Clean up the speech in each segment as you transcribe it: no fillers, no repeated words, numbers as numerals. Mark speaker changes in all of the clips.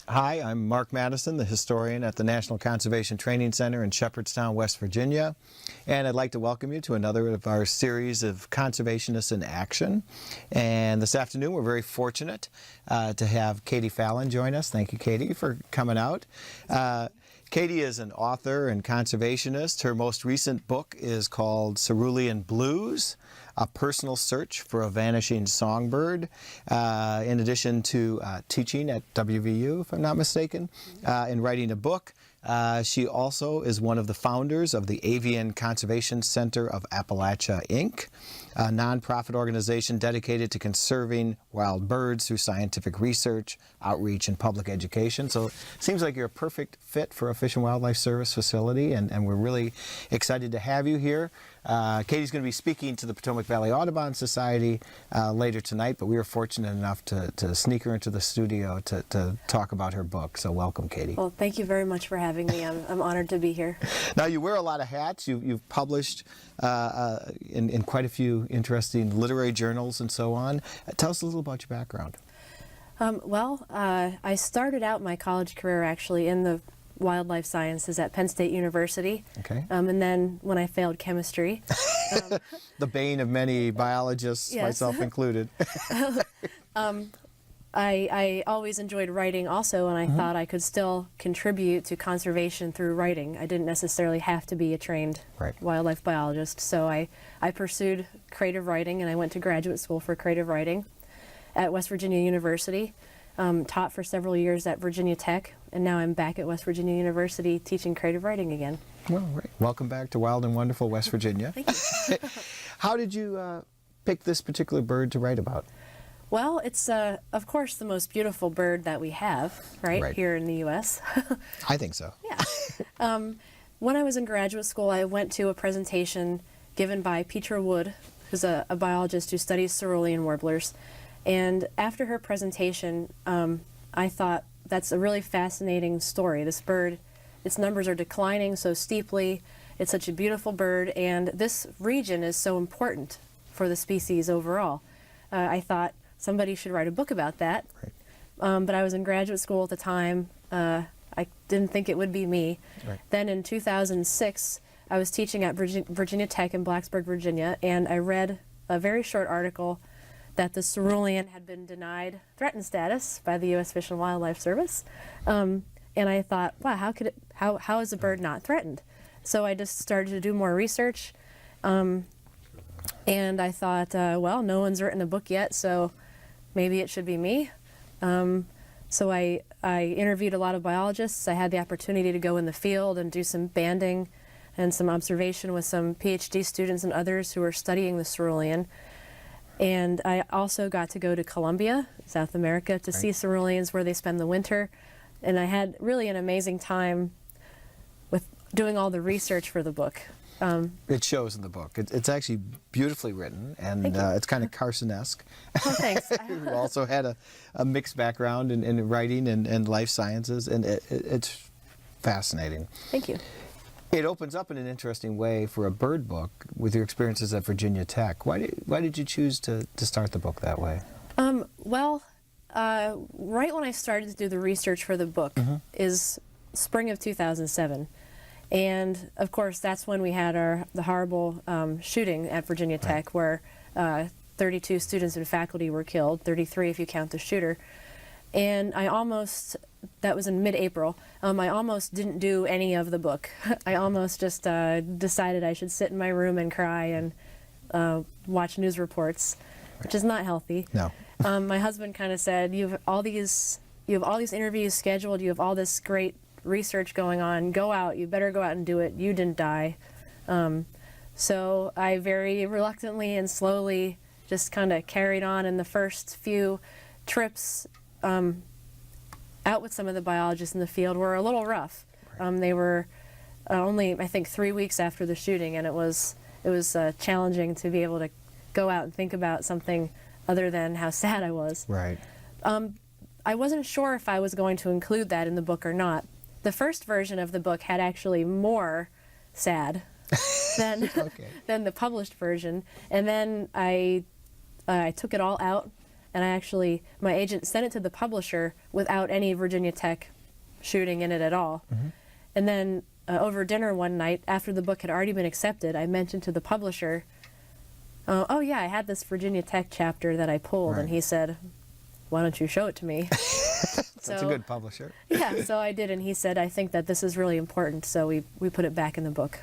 Speaker 1: Hi, I'm Mark Madison, the historian at the National Conservation Training Center in Shepherdstown, West Virginia. And I'd like to welcome you to another of our series of Conservationists in Action. And this afternoon we're very fortunate to have Katie Fallon join us. Thank you, Katie, for coming out. Katie is an author and conservationist. Her most recent book is called Cerulean Blues, A Personal Search for a Vanishing Songbird, in addition to teaching at WVU, if I'm not mistaken, and writing a book. She also is one of the founders of the Avian Conservation Center of Appalachia, Inc., a nonprofit organization dedicated to conserving wild birds through scientific research, outreach, and public education. So it seems like you're a perfect fit for a Fish and Wildlife Service facility, and we're really excited to have you here. Katie's going to be speaking to the Potomac Valley Audubon Society later tonight, but we were fortunate enough to sneak her into the studio to talk about her book. So welcome, Katie.
Speaker 2: Well, thank you very much for having me. I'm honored to be here.
Speaker 1: Now, you wear a lot of hats. You've published in quite a few interesting literary journals and so on. Tell us a little about your background.
Speaker 2: I started out my college career actually in the wildlife sciences at Penn State University.
Speaker 1: Okay.
Speaker 2: And then when I failed chemistry.
Speaker 1: The bane of many biologists,
Speaker 2: yes.
Speaker 1: myself included.
Speaker 2: I always enjoyed writing also, and I thought I could still contribute to conservation through writing. I didn't necessarily have to be a trained wildlife biologist, so I pursued creative writing, and I went to graduate school for creative writing at West Virginia University. Taught for several years at Virginia Tech, and now I'm back at West Virginia University teaching creative writing again.
Speaker 1: Well, right. Welcome back to wild and wonderful West Virginia.
Speaker 2: Thank you.
Speaker 1: How did you pick this particular bird to write about?
Speaker 2: Well, it's, of course, the most beautiful bird that we have, right. Here in the U.S.
Speaker 1: I think so.
Speaker 2: Yeah. When I was in graduate school, I went to a presentation given by Petra Wood, who's a biologist who studies Cerulean Warblers. And after her presentation, I thought, that's a really fascinating story. This bird, its numbers are declining so steeply. It's such a beautiful bird, and this region is so important for the species overall. I thought somebody should write a book about that. Right. But I was in graduate school at the time. I didn't think it would be me. Right. Then in 2006, I was teaching at Virginia Tech in Blacksburg, Virginia, and I read a very short article that the cerulean had been denied threatened status by the U.S. Fish and Wildlife Service. And I thought, wow, how is a bird not threatened? So I just started to do more research. And I thought, well, no one's written a book yet, so maybe it should be me. So I interviewed a lot of biologists. I had the opportunity to go in the field and do some banding and some observation with some PhD students and others who were studying the cerulean. And I also got to go to Colombia, South America, to see ceruleans where they spend the winter. And I had really an amazing time with doing all the research for the book.
Speaker 1: It shows in the book. It's actually beautifully written, and it's kind of Carson-esque.
Speaker 2: Oh, thanks.
Speaker 1: You also had a mixed background in writing and life sciences, and it's fascinating.
Speaker 2: Thank you.
Speaker 1: It opens up in an interesting way for a bird book with your experiences at Virginia Tech. Why did you choose to start the book that way?
Speaker 2: Right when I started to do the research for the book is spring of 2007. And of course, that's when we had the horrible shooting at Virginia Tech, where 32 students and faculty were killed, 33 if you count the shooter. And that was in mid-April, I almost didn't do any of the book. I almost just decided I should sit in my room and cry and watch news reports, which is not healthy.
Speaker 1: No.
Speaker 2: My husband kind of said, you have all these interviews scheduled, you have all this great research going on, go out, you better go out and do it, you didn't die. So I very reluctantly and slowly just kind of carried on, and the first few trips out with some of the biologists in the field were a little rough. They were only, I think, 3 weeks after the shooting, and it was challenging to be able to go out and think about something other than how sad I was.
Speaker 1: Right.
Speaker 2: I wasn't sure if I was going to include that in the book or not. The first version of the book had actually more sad than the published version, and then I took it all out and my agent sent it to the publisher without any Virginia Tech shooting in it at all. And then over dinner one night, after the book had already been accepted, I mentioned to the publisher, oh yeah, I had this Virginia Tech chapter that I pulled, and he said, why don't you show it to me?
Speaker 1: That's a good publisher.
Speaker 2: Yeah, so I did, and he said, I think that this is really important, so we put it back in the book.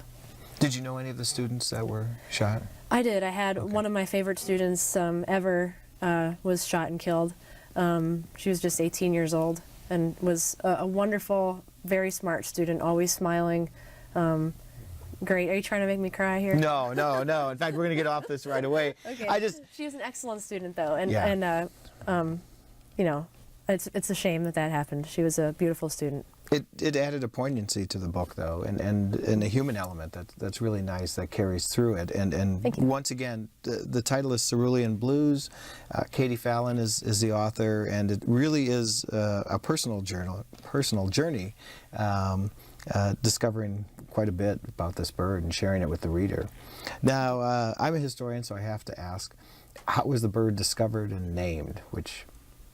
Speaker 1: Did you know any of the students that were shot?
Speaker 2: I did. I had one of my favorite students ever was shot and killed. She was just 18 years old and was a wonderful, very smart student, always smiling. Great. Are you trying to make me cry here?
Speaker 1: No, no, no. In fact, we're going to get off this right away.
Speaker 2: Okay. She was an excellent student, though, and you know, it's a shame that happened. She was a beautiful student.
Speaker 1: It added a poignancy to the book, though, and a human element that's really nice that carries through it. And once again, the title is Cerulean Blues. Katie Fallon is the author, and it really is a personal journey, discovering quite a bit about this bird and sharing it with the reader. Now, I'm a historian, so I have to ask, how was the bird discovered and named? Which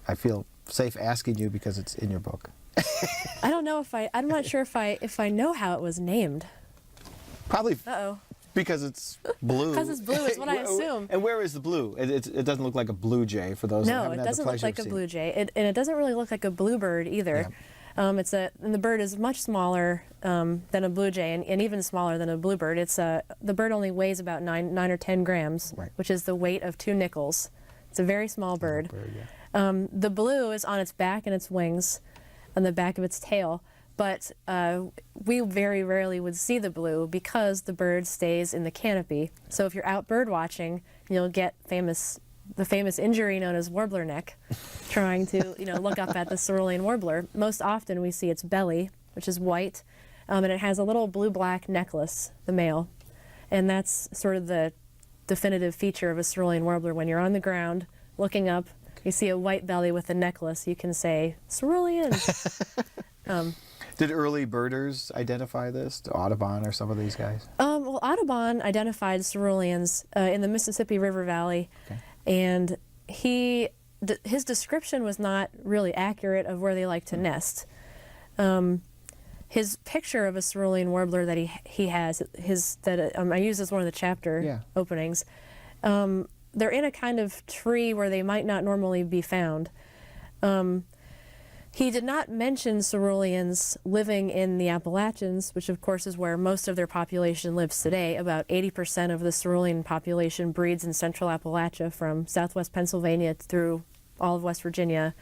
Speaker 1: I feel safe asking you because it's in your book.
Speaker 2: I don't know I'm not sure if I know how it was named.
Speaker 1: Probably
Speaker 2: Uh-oh.
Speaker 1: because it's blue.
Speaker 2: Because it's blue is what I assume.
Speaker 1: And where is the blue? It doesn't look like a blue jay for those who haven't had the pleasure of seeing.
Speaker 2: No, it doesn't look like a blue jay. And it doesn't really look like a bluebird either. Yeah. And the bird is much smaller than a blue jay and even smaller than a bluebird. The bird only weighs about 9 or 10 grams, which is the weight of 2 nickels. It's a very small bird. The blue is on its back and its wings, on the back of its tail, but we very rarely would see the blue because the bird stays in the canopy. So if you're out bird watching, you'll get the famous injury known as warbler neck, trying to look up at the Cerulean Warbler. Most often we see its belly, which is white, and it has a little blue-black necklace, the male, and that's sort of the definitive feature of a Cerulean Warbler. When you're on the ground looking up, you see a white belly with a necklace, you can say, Cerulean.
Speaker 1: Did early birders identify this, Audubon or some of these guys?
Speaker 2: Well, Audubon identified Ceruleans in the Mississippi River Valley, and his description was not really accurate of where they like to nest. His picture of a Cerulean Warbler that he has, I use as one of the chapter openings, they're in a kind of tree where they might not normally be found. He did not mention Ceruleans living in the Appalachians, which of course is where most of their population lives today. About 80% of the Cerulean population breeds in central Appalachia from southwest Pennsylvania through all of West Virginia,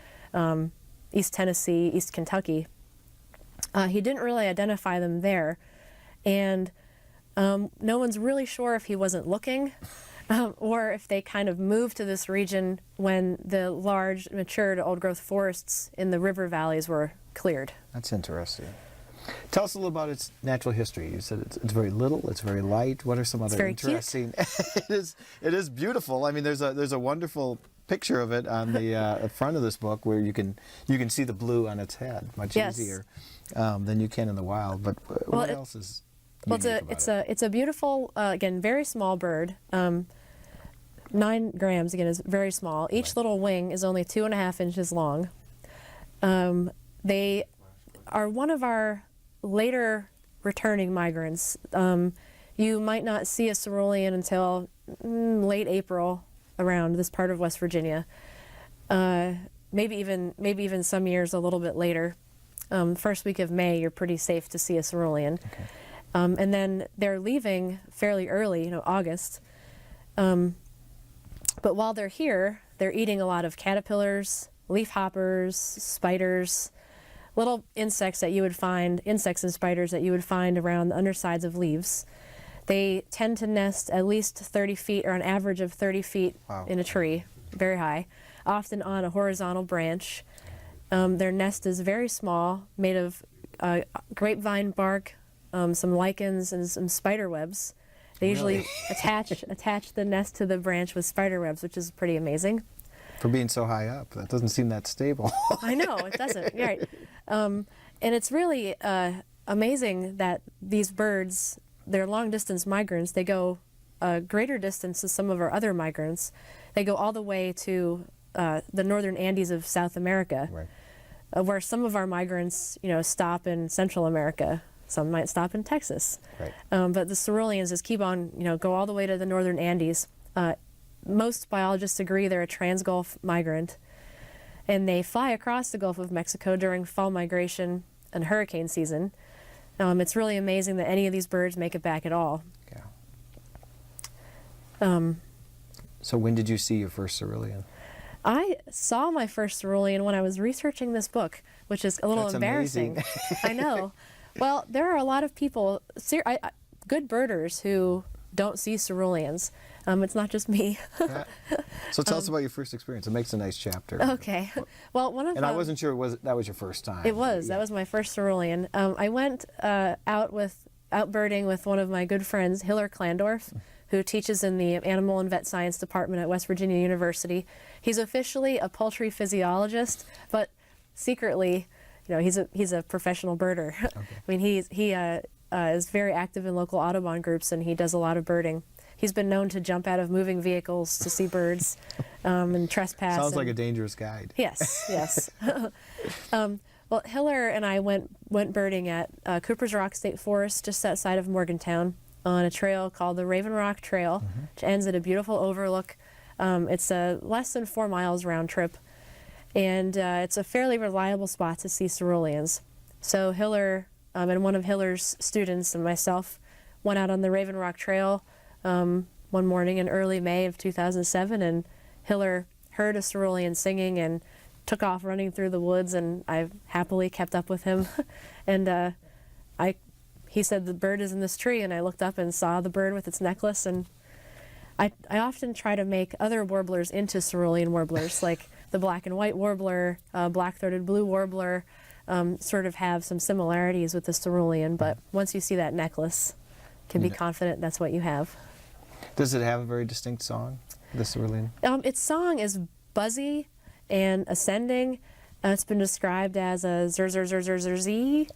Speaker 2: East Tennessee, East Kentucky. He didn't really identify them there, and no one's really sure if he wasn't looking or if they kind of moved to this region when the large, matured, old-growth forests in the river valleys were cleared.
Speaker 1: That's interesting. Tell us a little about its natural history. You said it's very little, it's very light. What are some other interesting? It is beautiful. I mean, there's a wonderful picture of it on the front of this book where you can see the blue on its head much easier than you can in the wild. But what else is?
Speaker 2: Well, it's a beautiful, again, very small bird. 9 grams, again, is very small. Each little wing is only 2.5 inches long. They are one of our later returning migrants. You might not see a cerulean until late April around this part of West Virginia. Maybe even some years a little bit later. First week of May, you're pretty safe to see a cerulean. And then they're leaving fairly early, August. But while they're here, they're eating a lot of caterpillars, leafhoppers, spiders, little insects and spiders that you would find around the undersides of leaves. They tend to nest at least 30 feet, or an average of 30 feet in a tree, very high, often on a horizontal branch. Their nest is very small, made of grapevine bark, some lichens, and some spider webs. They usually attach the nest to the branch with spider webs, which is pretty amazing.
Speaker 1: For being so high up, that doesn't seem that stable.
Speaker 2: I know, it doesn't. You're right. And it's really amazing that these birds, they're long-distance migrants. They go a greater distance than some of our other migrants. They go all the way to the northern Andes of South America,
Speaker 1: Right.
Speaker 2: Where some of our migrants, stop in Central America. Some might stop in Texas.
Speaker 1: Right.
Speaker 2: But the Ceruleans just keep on, go all the way to the northern Andes. Most biologists agree they're a trans-Gulf migrant, and they fly across the Gulf of Mexico during fall migration and hurricane season. It's really amazing that any of these birds make it back at all.
Speaker 1: Yeah. So when did you see your first cerulean?
Speaker 2: I saw my first cerulean when I was researching this book, which is a little
Speaker 1: That's
Speaker 2: embarrassing.
Speaker 1: amazing.
Speaker 2: I know. Well, there are a lot of people, good birders, who don't see ceruleans. It's not just me.
Speaker 1: Yeah. So tell us about your first experience. It makes a nice chapter.
Speaker 2: Okay. Well, one of
Speaker 1: And I wasn't sure that was your first time.
Speaker 2: It was.
Speaker 1: Yeah.
Speaker 2: That was my first cerulean. I went out birding with one of my good friends, Hiller Klandorf, who teaches in the Animal and Vet Science Department at West Virginia University. He's officially a poultry physiologist, but secretly, he's a professional birder. Okay. I mean, he is very active in local Audubon groups, and he does a lot of birding. He's been known to jump out of moving vehicles to see birds and trespass.
Speaker 1: Sounds like a dangerous guide.
Speaker 2: Yes, yes. Well, Hiller and I went birding at Cooper's Rock State Forest just outside of Morgantown on a trail called the Raven Rock Trail, which ends at a beautiful overlook. It's less than 4 miles round trip, and it's a fairly reliable spot to see ceruleans. So Hiller and one of Hiller's students and myself went out on the Raven Rock Trail one morning in early May of 2007, and Hiller heard a cerulean singing and took off running through the woods, and I happily kept up with him. And he said, "The bird is in this tree," and I looked up and saw the bird with its necklace. And I often try to make other warblers into cerulean warblers, like the black and white warbler, black-throated blue warbler, sort of have some similarities with the cerulean, but once you see that necklace, you can be confident that's what you have.
Speaker 1: Does it have a very distinct song, the cerulean?
Speaker 2: Its song is buzzy and ascending. It's been described as a zer zer zer zer zer zee,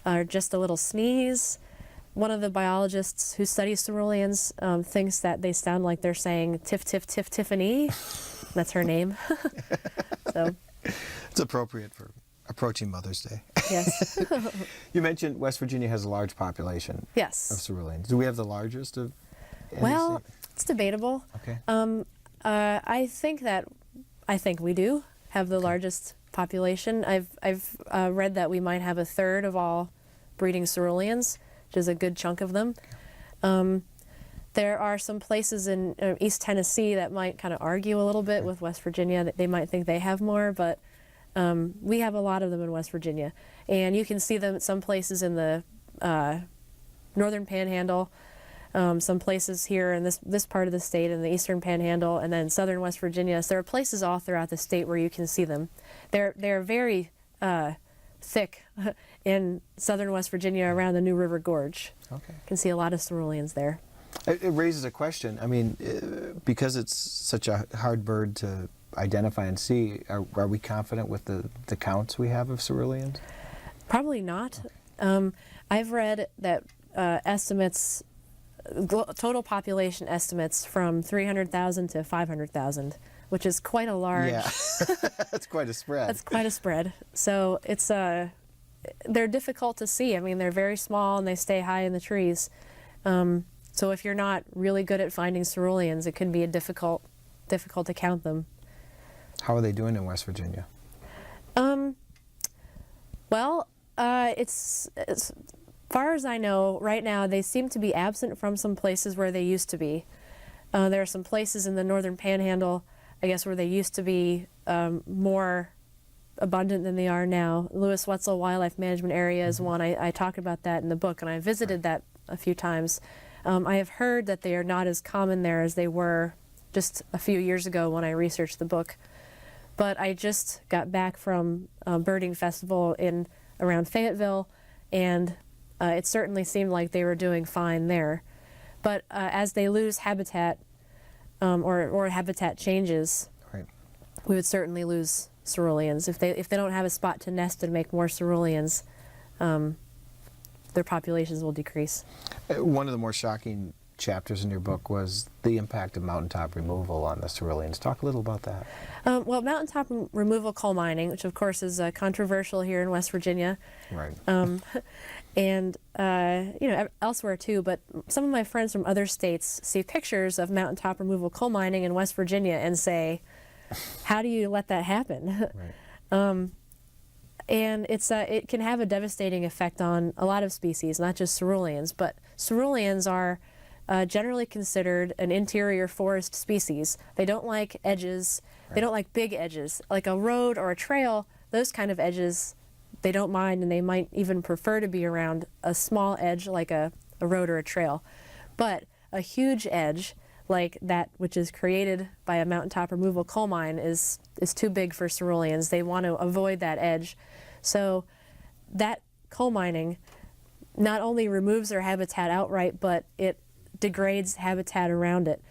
Speaker 2: or just a little sneeze. One of the biologists who studies ceruleans thinks that they sound like they're saying tiff tiff tiff Tiffany. That's her name. So
Speaker 1: it's appropriate for approaching Mother's Day.
Speaker 2: Yes.
Speaker 1: You mentioned West Virginia has a large population of
Speaker 2: Yes.
Speaker 1: ceruleans. Do we have the largest of any
Speaker 2: Well,
Speaker 1: state?
Speaker 2: it's debatable.
Speaker 1: Okay.
Speaker 2: I think we do have the largest population. I've read that we might have a third of all breeding ceruleans, which is a good chunk of them. There are some places in East Tennessee that might kind of argue a little bit with West Virginia, that they might think they have more, but we have a lot of them in West Virginia. And you can see them at some places in the northern panhandle, some places here in this part of the state in the eastern panhandle, and then southern West Virginia. So there are places all throughout the state where you can see them. They're very thick in southern West Virginia around the New River Gorge.
Speaker 1: Okay.
Speaker 2: You can see a lot of ceruleans there.
Speaker 1: It raises a question. I mean, because it's such a hard bird to identify and see, are we confident with the counts we have of ceruleans?
Speaker 2: Probably not. I've read that estimates, total population estimates from 300,000 to 500,000, which is quite a large...
Speaker 1: Yeah, that's quite a spread.
Speaker 2: That's quite a spread. So it's they're difficult to see. I mean, they're very small and they stay high in the trees. So if you're not really good at finding ceruleans, it can be difficult to count them.
Speaker 1: How are they doing in West Virginia?
Speaker 2: Well, it's as far as I know, right now they seem to be absent from some places where they used to be. There are some places in the northern panhandle, I guess, where they used to be more abundant than they are now. Lewis Wetzel Wildlife Management Area is one. I talk about that in the book, and I visited that a few times. I have heard that they are not as common there as they were just a few years ago when I researched the book. But I just got back from a birding festival around Fayetteville, and it certainly seemed like they were doing fine there. But as they lose habitat or habitat changes,
Speaker 1: Right.
Speaker 2: we would certainly lose ceruleans. If they don't have a spot to nest and make more ceruleans, their populations will decrease.
Speaker 1: One of the more shocking chapters in your book was the impact of mountaintop removal on the Ceruleans. Talk a little about that.
Speaker 2: Well, mountaintop removal coal mining, which of course is controversial here in West Virginia,
Speaker 1: Right.
Speaker 2: and elsewhere too. But some of my friends from other states see pictures of mountaintop removal coal mining in West Virginia and say, "How do you let that happen?"
Speaker 1: Right.
Speaker 2: And it can have a devastating effect on a lot of species, not just ceruleans. But ceruleans are generally considered an interior forest species. They don't like edges. They don't like big edges, like a road or a trail. Those kind of edges, they don't mind, and they might even prefer to be around a small edge like a road or a trail. But a huge edge, like that which is created by a mountaintop removal coal mine, is too big for ceruleans. They want to avoid that edge. So that coal mining not only removes their habitat outright, but it degrades habitat around it.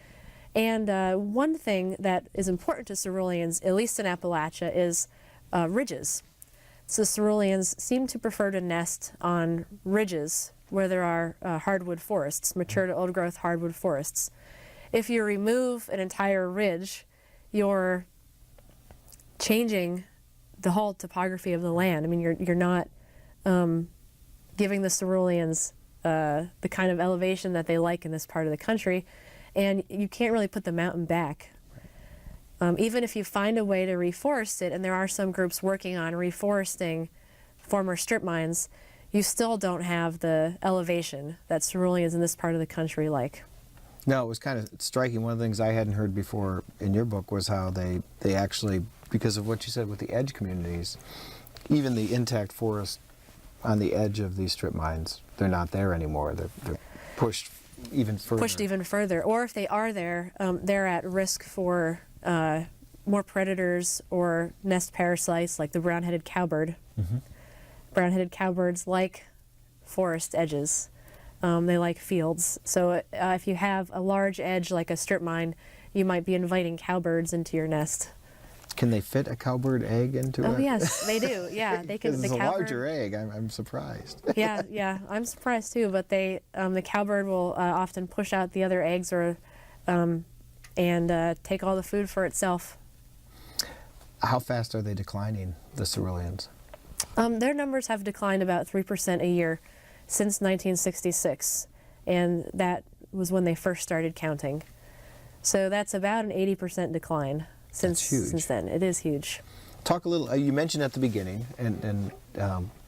Speaker 2: And one thing that is important to ceruleans, at least in Appalachia, is ridges. So ceruleans seem to prefer to nest on ridges where there are hardwood forests, mature to old growth hardwood forests. If you remove an entire ridge, you're changing the whole topography of the land. I mean, you're not giving the ceruleans the kind of elevation that they like in this part of the country, and you can't really put the mountain back. Even if you find a way to reforest it, and there are some groups working on reforesting former strip mines, you still don't have the elevation that ceruleans in this part of the country like.
Speaker 1: No, it was kind of striking. One of the things I hadn't heard before in your book was how they actually, because of what you said with the edge communities, even the intact forest on the edge of these strip mines, they're not there anymore. They're pushed even further.
Speaker 2: Pushed even further. Or if they are there, they're at risk for more predators or nest parasites like the brown-headed cowbird.
Speaker 1: Mm-hmm.
Speaker 2: Brown-headed cowbirds like forest edges. They like fields. So if you have a large edge like a strip mine, you might be inviting cowbirds into your nest.
Speaker 1: Can they fit a cowbird egg into it?
Speaker 2: Oh yes, they do. Yeah, they can.
Speaker 1: It's
Speaker 2: The
Speaker 1: a
Speaker 2: cowbird,
Speaker 1: larger egg. I'm surprised.
Speaker 2: yeah, I'm surprised too. But the cowbird will often push out the other eggs or and take all the food for itself.
Speaker 1: How fast are they declining, the ceruleans?
Speaker 2: Their numbers have declined about 3% a year since 1966, and that was when they first started counting. So that's about an 80% decline since then. It is huge.
Speaker 1: Talk a little, you mentioned at the beginning, and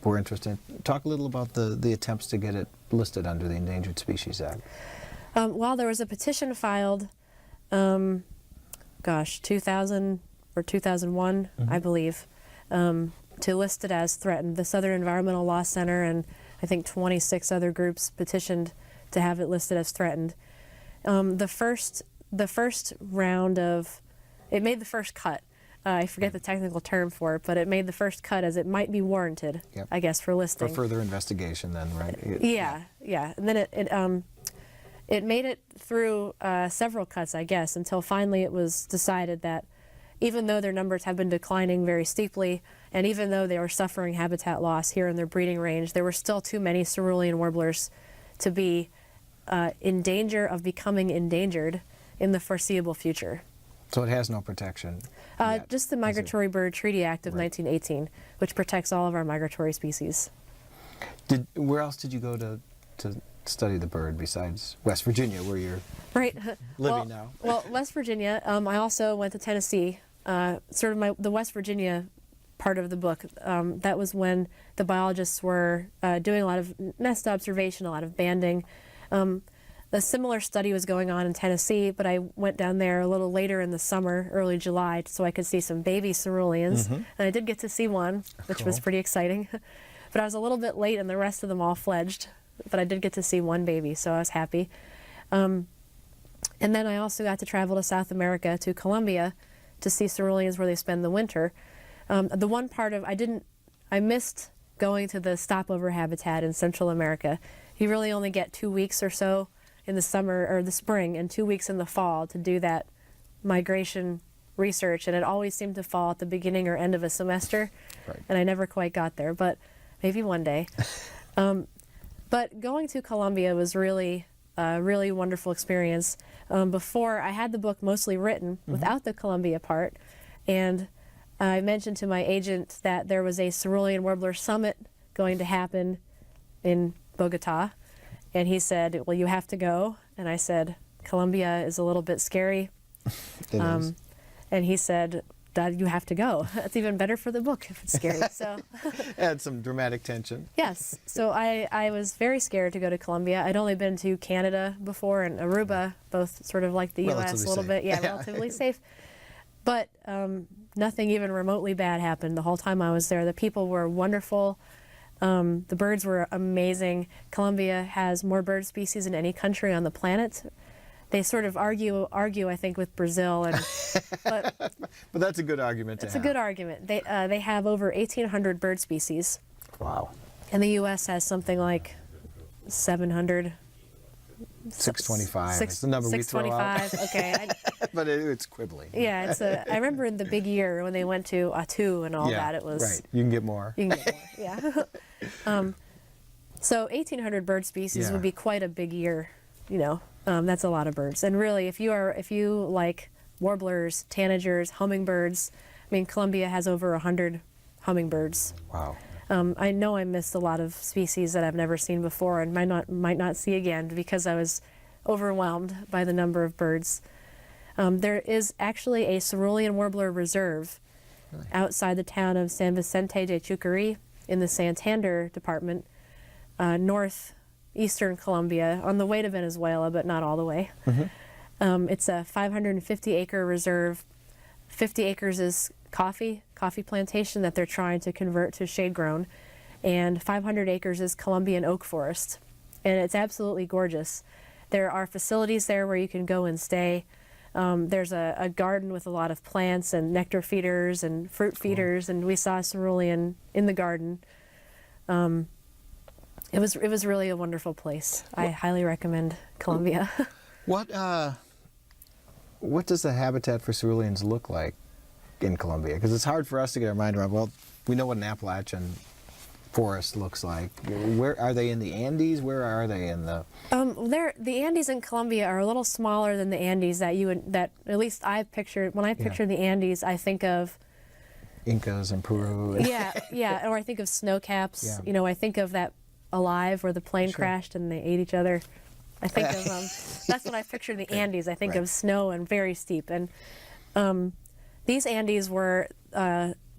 Speaker 1: we're interested, talk a little about the attempts to get it listed under the Endangered Species Act.
Speaker 2: Well, there was a petition filed, 2000 or 2001, I believe, to list it as threatened. The Southern Environmental Law Center and I think 26 other groups petitioned to have it listed as threatened. The first round of, it made the first cut. I forget the technical term for it, but it made the first cut as it might be warranted,
Speaker 1: Yep.
Speaker 2: I guess, for listing.
Speaker 1: For further investigation then, right?
Speaker 2: Yeah. And then it made it through several cuts, I guess, until finally it was decided that even though their numbers have been declining very steeply, and even though they were suffering habitat loss here in their breeding range, there were still too many cerulean warblers to be in danger of becoming endangered in the foreseeable future.
Speaker 1: So it has no protection yet,
Speaker 2: just the Migratory Bird Treaty Act of 1918, which protects all of our migratory species.
Speaker 1: Where else did you go to study the bird besides West Virginia, where you're living now?
Speaker 2: Well, West Virginia. I also went to Tennessee. Sort of the West Virginia part of the book. That was when the biologists were doing a lot of nest observation, a lot of banding. A similar study was going on in Tennessee, but I went down there a little later in the summer, early July, so I could see some baby ceruleans. And I did get to see one, which was pretty exciting. But I was a little bit late and the rest of them all fledged. But I did get to see one baby, so I was happy. And then I also got to travel to South America, to Colombia, to see ceruleans where they spend the winter. The one part of, I missed going to the stopover habitat in Central America. You really only get 2 weeks or so in the summer or the spring and 2 weeks in the fall to do that migration research, and it always seemed to fall at the beginning or end of a semester, and I never quite got there, but maybe one day. But going to Colombia was really a really wonderful experience. Before, I had the book mostly written without the Colombia part, and I mentioned to my agent that there was a Cerulean Warbler Summit going to happen in Bogota, and he said, well, you have to go. And I said, Colombia is a little bit scary.
Speaker 1: It is.
Speaker 2: And he said, Dad, you have to go. It's even better for the book if it's scary. So
Speaker 1: Add some dramatic tension.
Speaker 2: yes, so I was very scared to go to Colombia. I'd only been to Canada before and Aruba, both sort of like the U.S.
Speaker 1: Relatively
Speaker 2: a little
Speaker 1: safe.
Speaker 2: bit, yeah, relatively safe. But nothing even remotely bad happened the whole time I was there. The people were wonderful. The birds were amazing. Colombia has more bird species than any country on the planet. They sort of argue, I think, with Brazil, but
Speaker 1: But that's a good argument to
Speaker 2: it's
Speaker 1: have.
Speaker 2: a good argument. They have over 1,800 bird species,
Speaker 1: Wow.
Speaker 2: and the U.S. has something like 700.
Speaker 1: 625 is the number we throw out.
Speaker 2: 625. Okay.
Speaker 1: But it's quibbling.
Speaker 2: Yeah, it's a. I remember in the big year when they went to Atu and all that. It was
Speaker 1: right. You can get more.
Speaker 2: You can get more. Yeah. So 1,800 bird species
Speaker 1: Yeah.
Speaker 2: would be quite a big year. You know, that's a lot of birds. And really, if you like warblers, tanagers, hummingbirds, I mean, Colombia has over 100 hummingbirds.
Speaker 1: Wow.
Speaker 2: I know I missed a lot of species that I've never seen before and might not see again because I was overwhelmed by the number of birds. There is actually a Cerulean Warbler reserve outside the town of San Vicente de Chucurí in the Santander department, northeastern Colombia, on the way to Venezuela, but not all the way. It's a 550-acre reserve. 50 acres is coffee plantation that they're trying to convert to shade grown, and 500 acres is Colombian oak forest, and it's absolutely gorgeous. There are facilities there where you can go and stay. There's a garden with a lot of plants and nectar feeders and fruit feeders, and we saw cerulean in the garden. It was really a wonderful place. I highly recommend Colombia.
Speaker 1: What does the habitat for ceruleans look like in Colombia? Because it's hard for us to get our mind around. Well, we know what an Appalachian forest looks like. Where are they in the Andes? Where are they in the?
Speaker 2: The Andes in Colombia are a little smaller than the Andes that at least I pictured. When I picture the Andes, I think of
Speaker 1: Incas and Peru.
Speaker 2: yeah, or I think of snow caps.
Speaker 1: Yeah.
Speaker 2: You know, I think of that Alive where the plane crashed and they ate each other. I think of that's what I picture the Andes. I think of snow and very steep. And these Andes were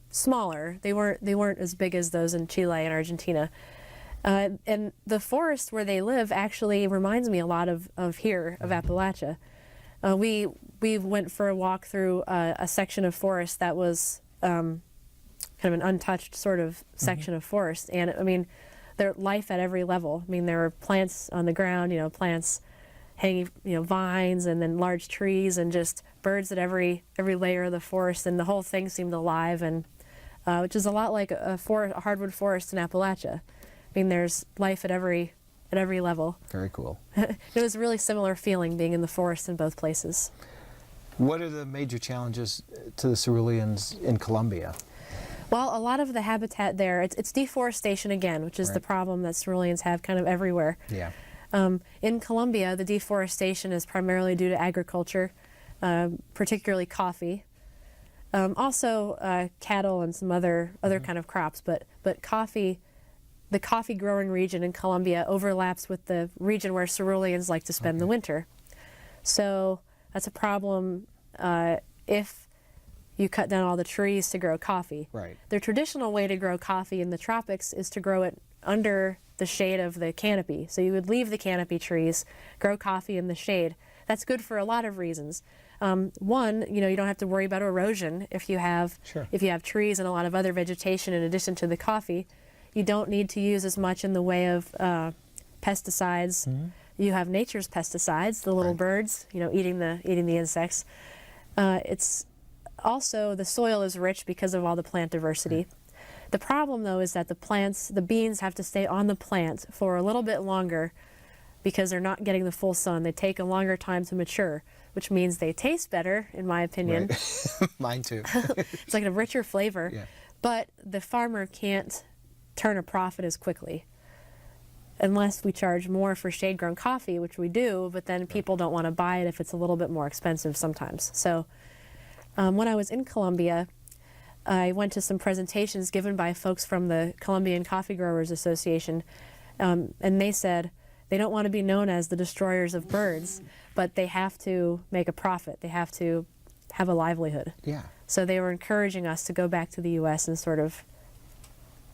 Speaker 2: smaller. They weren't as big as those in Chile and Argentina. And the forest where they live actually reminds me a lot of Appalachia. We went for a walk through a section of forest that was kind of an untouched sort of section of forest, and I mean, there's life at every level. I mean, there were plants on the ground, plants hanging, vines, and then large trees, and just birds at every layer of the forest, and the whole thing seemed alive, and which is a lot like a hardwood forest in Appalachia. I mean, there's life at every level.
Speaker 1: Very cool.
Speaker 2: It was a really similar feeling being in the forest in both places.
Speaker 1: What are the major challenges to the ceruleans in Colombia?
Speaker 2: Well, a lot of the habitat there, it's deforestation again, which is the problem that ceruleans have kind of everywhere.
Speaker 1: Yeah.
Speaker 2: In Colombia, the deforestation is primarily due to agriculture, particularly coffee. Also cattle and some other kind of crops, but coffee, the coffee growing region in Colombia overlaps with the region where ceruleans like to spend the winter. So that's a problem if you cut down all the trees to grow coffee.
Speaker 1: Right.
Speaker 2: The traditional way to grow coffee in the tropics is to grow it under the shade of the canopy. So you would leave the canopy trees, grow coffee in the shade. That's good for a lot of reasons. One, you don't have to worry about erosion if you have trees and a lot of other vegetation in addition to the coffee. You don't need to use as much in the way of pesticides. You have nature's pesticides, the little birds, eating the insects. It's also, the soil is rich because of all the plant diversity. The problem, though, is that the beans have to stay on the plant for a little bit longer because they're not getting the full sun. They take a longer time to mature, which means they taste better, in my opinion.
Speaker 1: Right. Mine too.
Speaker 2: It's like a richer flavor.
Speaker 1: Yeah.
Speaker 2: But the farmer can't turn a profit as quickly. unless we charge more for shade-grown coffee, which we do, but then people don't want to buy it if it's a little bit more expensive sometimes. So when I was in Colombia, I went to some presentations given by folks from the Colombian Coffee Growers Association, and they said they don't want to be known as the destroyers of birds, but they have to make a profit. They have to have a livelihood.
Speaker 1: Yeah.
Speaker 2: So they were encouraging us to go back to the U.S. and sort of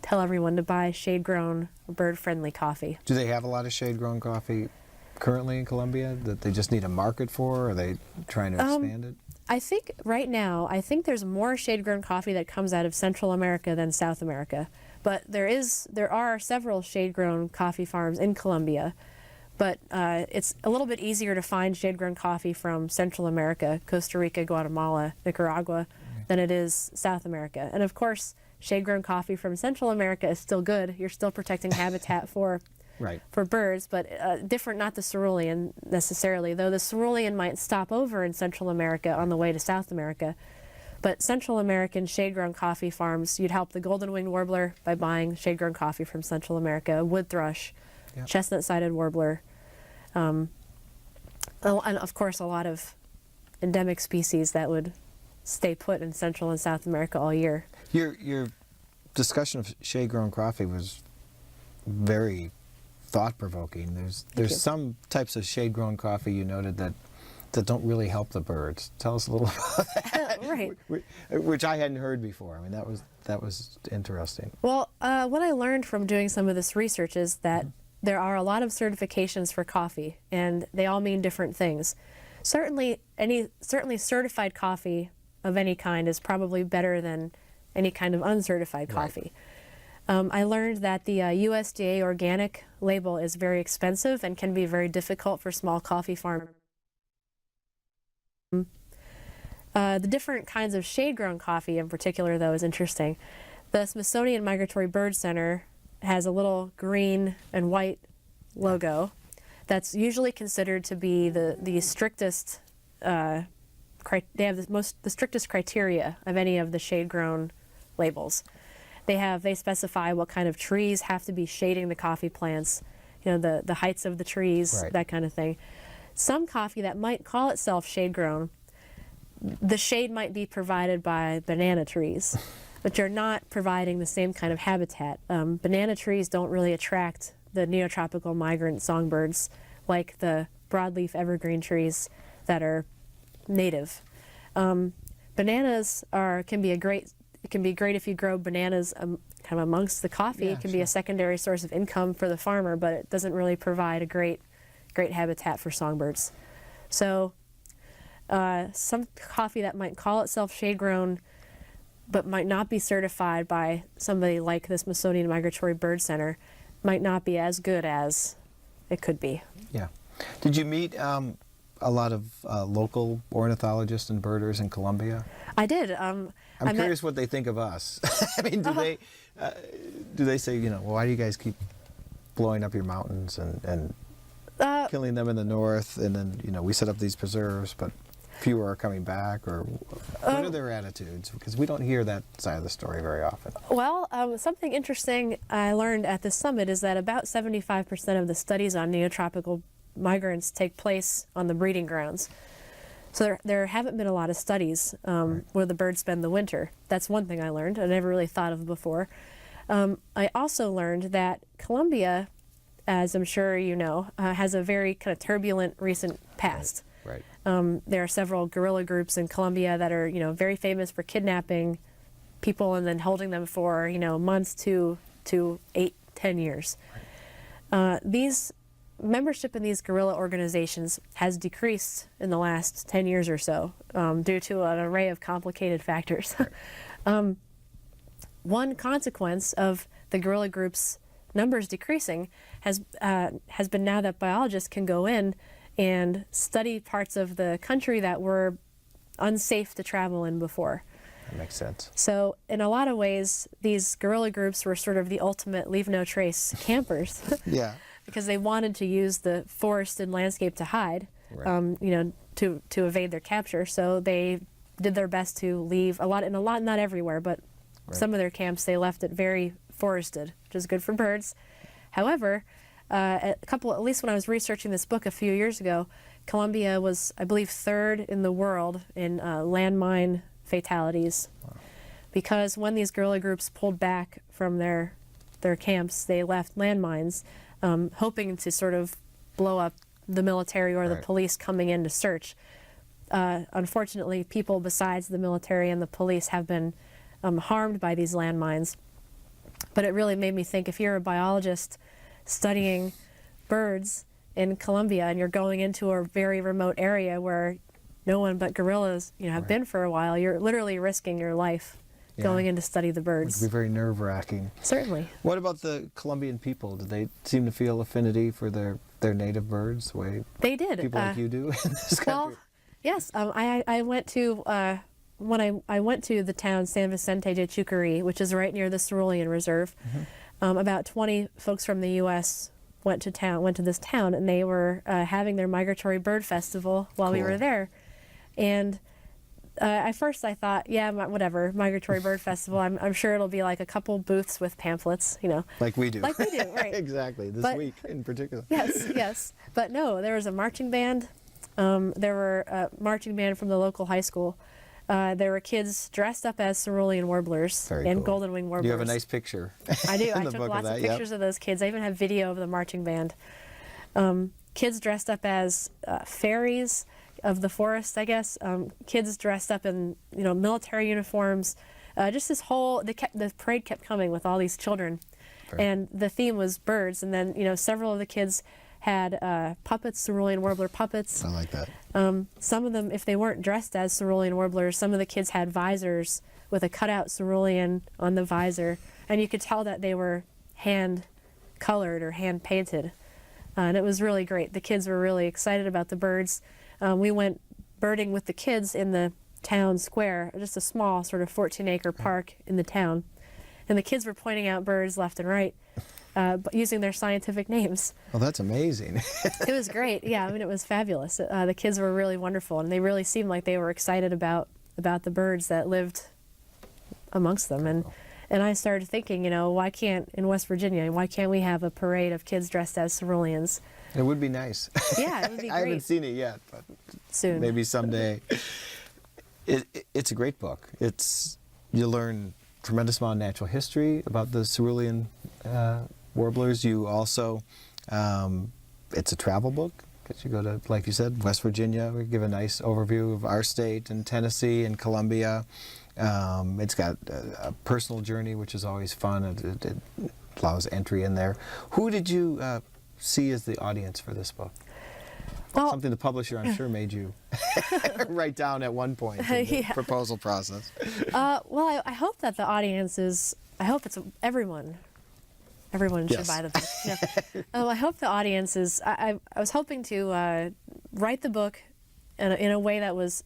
Speaker 2: tell everyone to buy shade-grown, bird-friendly coffee.
Speaker 1: Do they have a lot of shade-grown coffee currently in Colombia that they just need a market for? Or are they trying to expand it?
Speaker 2: I think right now, I think there's more shade-grown coffee that comes out of Central America than South America. But there are several shade-grown coffee farms in Colombia. But it's a little bit easier to find shade-grown coffee from Central America, Costa Rica, Guatemala, Nicaragua, than it is South America. And of course, shade-grown coffee from Central America is still good. You're still protecting habitat for birds, but different, not the cerulean necessarily, though the cerulean might stop over in Central America on the way to South America. But Central American shade-grown coffee farms, you'd help the golden-winged warbler by buying shade-grown coffee from Central America, wood thrush, chestnut-sided warbler, and of course a lot of endemic species that would stay put in Central and South America all year.
Speaker 1: Your discussion of shade-grown coffee was very thought-provoking. There's some types of shade-grown coffee you noted that don't really help the birds. Tell us a little about that.
Speaker 2: Right.
Speaker 1: Which I hadn't heard before. I mean, that was interesting.
Speaker 2: Well, what I learned from doing some of this research is that there are a lot of certifications for coffee, and they all mean different things. Certainly certified coffee of any kind is probably better than any kind of uncertified coffee. I learned that the USDA organic label is very expensive and can be very difficult for small coffee farmers. The different kinds of shade-grown coffee in particular, though, is interesting. The Smithsonian Migratory Bird Center has a little green and white logo that's usually considered to be the strictest, they have the strictest criteria of any of the shade-grown labels. They specify what kind of trees have to be shading the coffee plants, you know, the heights of the trees, that kind of thing. Some coffee that might call itself shade-grown, the shade might be provided by banana trees, but you're not providing the same kind of habitat. Banana trees don't really attract the neotropical migrant songbirds like the broadleaf evergreen trees that are native. Bananas can be great if you grow bananas kind of amongst the coffee. It can be a secondary source of income for the farmer, but it doesn't really provide a great habitat for songbirds. So some coffee that might call itself shade-grown but might not be certified by somebody like the Smithsonian Migratory Bird Center might not be as good as it could be. Yeah.
Speaker 1: Did you meet a lot of local ornithologists and birders in Colombia?
Speaker 2: I did.
Speaker 1: I'm curious what they think of us. I mean, do they say, you know, well, why do you guys keep blowing up your mountains and killing them in the north, and then, you know, we set up these preserves, but fewer are coming back, or what are their attitudes? Because we don't hear that side of the story very often.
Speaker 2: Well, something interesting I learned at the summit is that about 75% of the studies on neotropical migrants take place on the breeding grounds. So there haven't been a lot of studies where the birds spend the winter. That's one thing I learned I never really thought of before. I also learned that Colombia, as I'm sure you know, has a very kind of turbulent recent past.
Speaker 1: Right.
Speaker 2: There are several guerrilla groups in Colombia that are, you know, very famous for kidnapping people and then holding them for, you know, months to 8-10 years. These membership in these guerrilla organizations has decreased in the last 10 years or so due to an array of complicated factors. One consequence of the guerrilla groups' numbers decreasing has been now that biologists can go in and study parts of the country that were unsafe to travel in before.
Speaker 1: That makes sense.
Speaker 2: So in a lot of ways, these guerrilla groups were sort of the ultimate leave-no-trace campers. Yeah. Because they wanted to use the forest and landscape to hide, you know, to evade their capture. So they did their best to leave not everywhere, but some of their camps, they left it very forested, which is good for birds. However, at least when I was researching this book a few years ago, Colombia was, I believe, third in the world in landmine fatalities. Wow. Because when these guerrilla groups pulled back from their camps, they left landmines, hoping to sort of blow up the military or the police coming in to search. Unfortunately, people besides the military and the police have been harmed by these landmines. But it really made me think, if you're a biologist studying birds in Colombia and you're going into a very remote area where no one but guerrillas have been for a while, you're literally risking your life going in to study the birds.
Speaker 1: It would be very nerve-wracking.
Speaker 2: Certainly.
Speaker 1: What about the Colombian people? Did they seem to feel affinity for their native birds the way
Speaker 2: they did?
Speaker 1: People like you do in this country?
Speaker 2: Well, yes. I went to when I went to the town San Vicente de Chucurí, which is right near the Cerulean Reserve. About 20 folks from the U.S. went to this town, and they were having their migratory bird festival while we were there. And at first I thought, yeah, whatever, migratory bird festival. I'm sure it'll be like a couple booths with pamphlets,
Speaker 1: Like we do.
Speaker 2: Like we do, right.
Speaker 1: Exactly, this week in particular.
Speaker 2: Yes. But no, there was a marching band. There were a marching band from the local high school. There were kids dressed up as Cerulean Warblers and golden wing warblers.
Speaker 1: You have a nice picture.
Speaker 2: I do. I took lots of pictures of those kids. I even have video of the marching band. Kids dressed up as fairies of the forest, I guess. Kids dressed up in military uniforms. Just this whole the parade kept coming with all these children, and the theme was birds. And then several of the kids had puppets, Cerulean Warbler puppets.
Speaker 1: I like that.
Speaker 2: Some of them, if they weren't dressed as Cerulean Warblers, some of the kids had visors with a cutout Cerulean on the visor, and you could tell that they were hand colored or hand painted, and it was really great. The kids were really excited about the birds. We went birding with the kids in the town square, just a small sort of 14-acre park in the town, and the kids were pointing out birds left and right, using their scientific names.
Speaker 1: Well, that's amazing.
Speaker 2: It was great. Yeah, I mean, it was fabulous. The kids were really wonderful, and they really seemed like they were excited about the birds that lived amongst them. And I started thinking, why can't, in West Virginia, why can't we have a parade of kids dressed as Ceruleans?
Speaker 1: It would be nice.
Speaker 2: Yeah, it would be great.
Speaker 1: I haven't seen it yet, but
Speaker 2: soon.
Speaker 1: Maybe someday. It's a great book. You learn a tremendous amount of natural history about the Cerulean warblers. You also, it's a travel book, because you go to, like you said, West Virginia. We give a nice overview of our state and Tennessee and Colombia. It's got a personal journey, which is always fun. It allows entry in there. Who did you see as the audience for this book? Well, something the publisher, I'm sure, made you write down at one point in the proposal process.
Speaker 2: Well, I hope that the audience is, I hope it's everyone. Everyone should buy the book. I hope the audience is, I was hoping to write the book in a way that was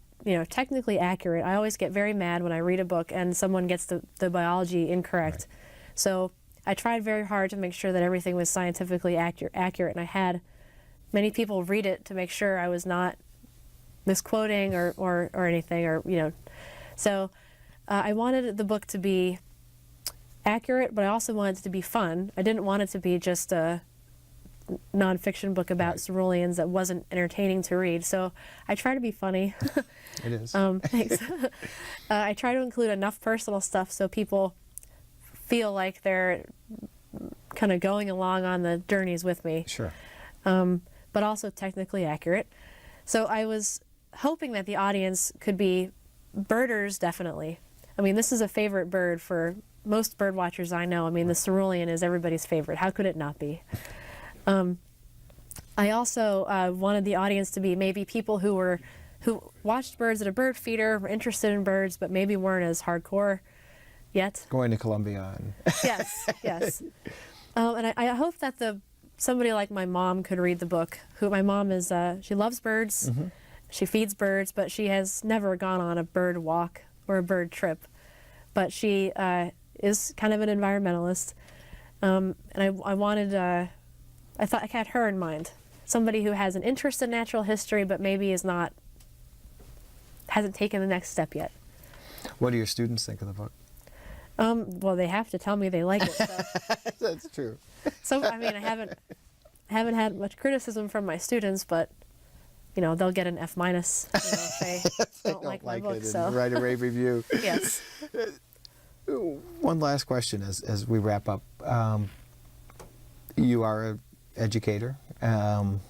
Speaker 2: technically accurate. I always get very mad when I read a book and someone gets the biology incorrect. Right. So I tried very hard to make sure that everything was scientifically accurate, and I had many people read it to make sure I was not misquoting or anything, So I wanted the book to be accurate, but I also wanted it to be fun. I didn't want it to be just a nonfiction book about ceruleans that wasn't entertaining to read. So I try to be funny.
Speaker 1: It is.
Speaker 2: Thanks. I try to include enough personal stuff so people feel like they're kind of going along on the journeys with me.
Speaker 1: Sure.
Speaker 2: But also technically accurate. So I was hoping that the audience could be birders, definitely. I mean, this is a favorite bird for most bird watchers I know. I mean, the cerulean is everybody's favorite. How could it not be? I also wanted the audience to be maybe people who watched birds at a bird feeder, were interested in birds, but maybe weren't as hardcore yet.
Speaker 1: Going to Colombia.
Speaker 2: Yes. And I hope that somebody like my mom could read the book. My mom is, she loves birds, she feeds birds, but she has never gone on a bird walk or a bird trip. But she is kind of an environmentalist. And I wanted, I thought I had her in mind. Somebody who has an interest in natural history, but maybe hasn't taken the next step yet.
Speaker 1: What do your students think of the book?
Speaker 2: Well, they have to tell me they like it. So.
Speaker 1: That's true.
Speaker 2: So, I mean, haven't had much criticism from my students, but they'll get an F-, if they don't like my book.
Speaker 1: It
Speaker 2: So
Speaker 1: and write a rave review.
Speaker 2: yes.
Speaker 1: One last question as we wrap up. You are an educator, and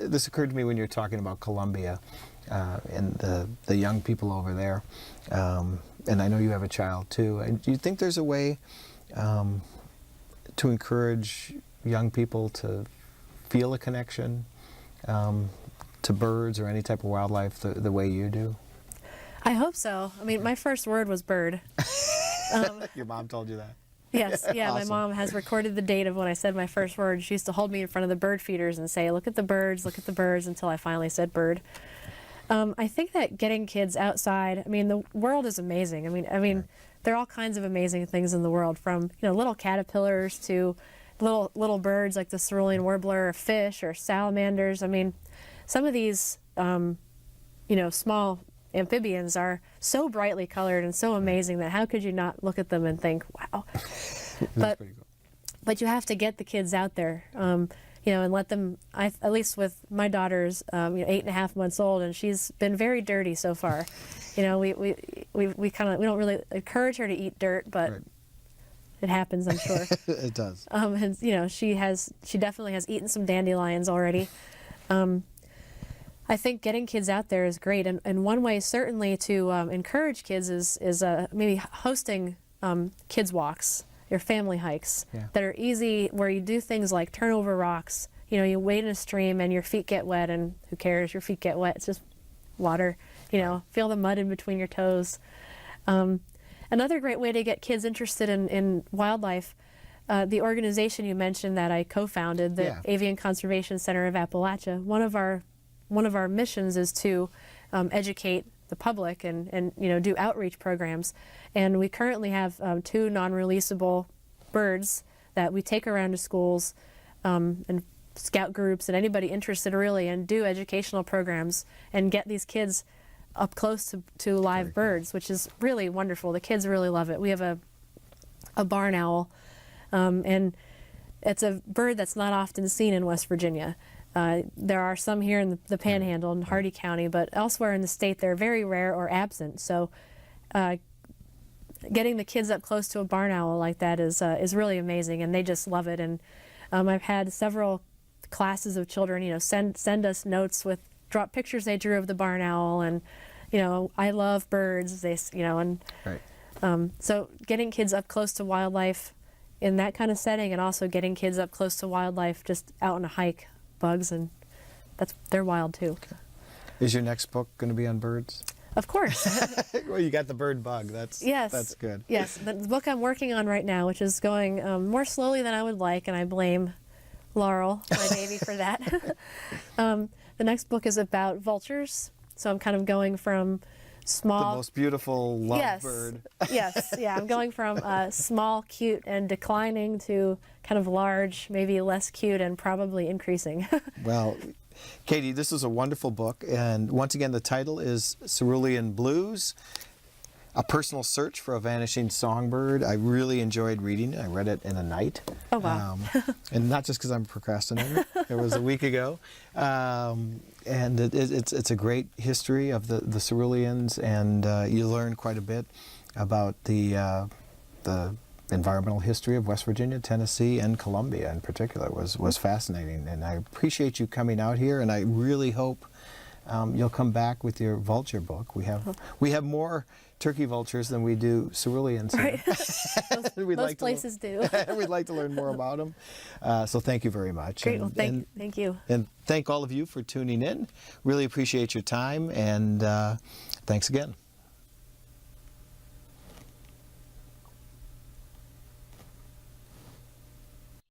Speaker 1: this occurred to me when you were talking about Colombia and the young people over there. And I know you have a child too. And do you think there's a way to encourage young people to feel a connection to birds or any type of wildlife the way you do?
Speaker 2: I hope so. I mean, my first word was bird.
Speaker 1: Your mom told you that?
Speaker 2: Yes, yeah,
Speaker 1: Awesome.
Speaker 2: My mom has recorded the date of when I said my first word. She used to hold me in front of the bird feeders and say, look at the birds, until I finally said bird. I think that getting kids outside, I mean, the world is amazing. I mean,
Speaker 1: Right.
Speaker 2: there are all kinds of amazing things in the world, from, little caterpillars to little birds like the Cerulean Warbler, or fish, or salamanders. I mean, some of these, small amphibians are so brightly colored and so amazing that how could you not look at them and think, wow.
Speaker 1: That's pretty cool.
Speaker 2: But you have to get the kids out there, and let them. At least with my daughter's, 8.5 months old, and she's been very dirty so far. We don't really encourage her to eat dirt, but
Speaker 1: Right.
Speaker 2: it happens, I'm sure.
Speaker 1: It does.
Speaker 2: And she definitely has eaten some dandelions already. I think getting kids out there is great, and one way certainly to encourage kids is maybe hosting kids walks or family hikes that are easy, where you do things like turn over rocks. You wade in a stream and your feet get wet, and who cares? Your feet get wet. It's just water. Feel the mud in between your toes. Another great way to get kids interested in wildlife, the organization you mentioned that I co-founded, the Avian Conservation Center of Appalachia. One of our missions is to educate the public and do outreach programs. And we currently have 2 non-releasable birds that we take around to schools and scout groups and anybody interested really, and do educational programs and get these kids up close to live birds, which is really wonderful. The kids really love it. We have a barn owl, and it's a bird that's not often seen in West Virginia. There are some here in the Panhandle in Hardy County, but elsewhere in the state they're very rare or absent. So getting the kids up close to a barn owl like that is really amazing, and they just love it. And I've had several classes of children, send us notes with drop pictures they drew of the barn owl, and I love birds. So getting kids up close to wildlife in that kind of setting, and also getting kids up close to wildlife just out on a hike, bugs, and they're wild too.
Speaker 1: Okay. Is your next book going to be on birds?
Speaker 2: Of course.
Speaker 1: Well, you got the bird bug. That's good.
Speaker 2: Yes, the book I'm working on right now, which is going more slowly than I would like, and I blame Laurel, my baby, for that. The next book is about vultures, so I'm kind of going from small...
Speaker 1: The most beautiful lovebird.
Speaker 2: Yes, yeah, I'm going from small, cute, and declining to kind of large, maybe less cute, and probably increasing.
Speaker 1: Well, Katie, this is a wonderful book, and once again, the title is Cerulean Blues, A Personal Search for a Vanishing Songbird. I really enjoyed reading it. I read it in a night.
Speaker 2: Oh, wow.
Speaker 1: And not just because I'm a procrastinator. It was a week ago. And it's a great history of the Ceruleans, and you learn quite a bit about the environmental history of West Virginia, Tennessee, and Colombia in particular. Was fascinating, and I appreciate you coming out here, and I really hope you'll come back with your vulture book. We have more turkey vultures than we do ceruleans here.
Speaker 2: Right. Most places do.
Speaker 1: We'd like to learn more about them. So thank you very much.
Speaker 2: Great. Well, thank you.
Speaker 1: And thank all of you for tuning in. Really appreciate your time, and thanks again.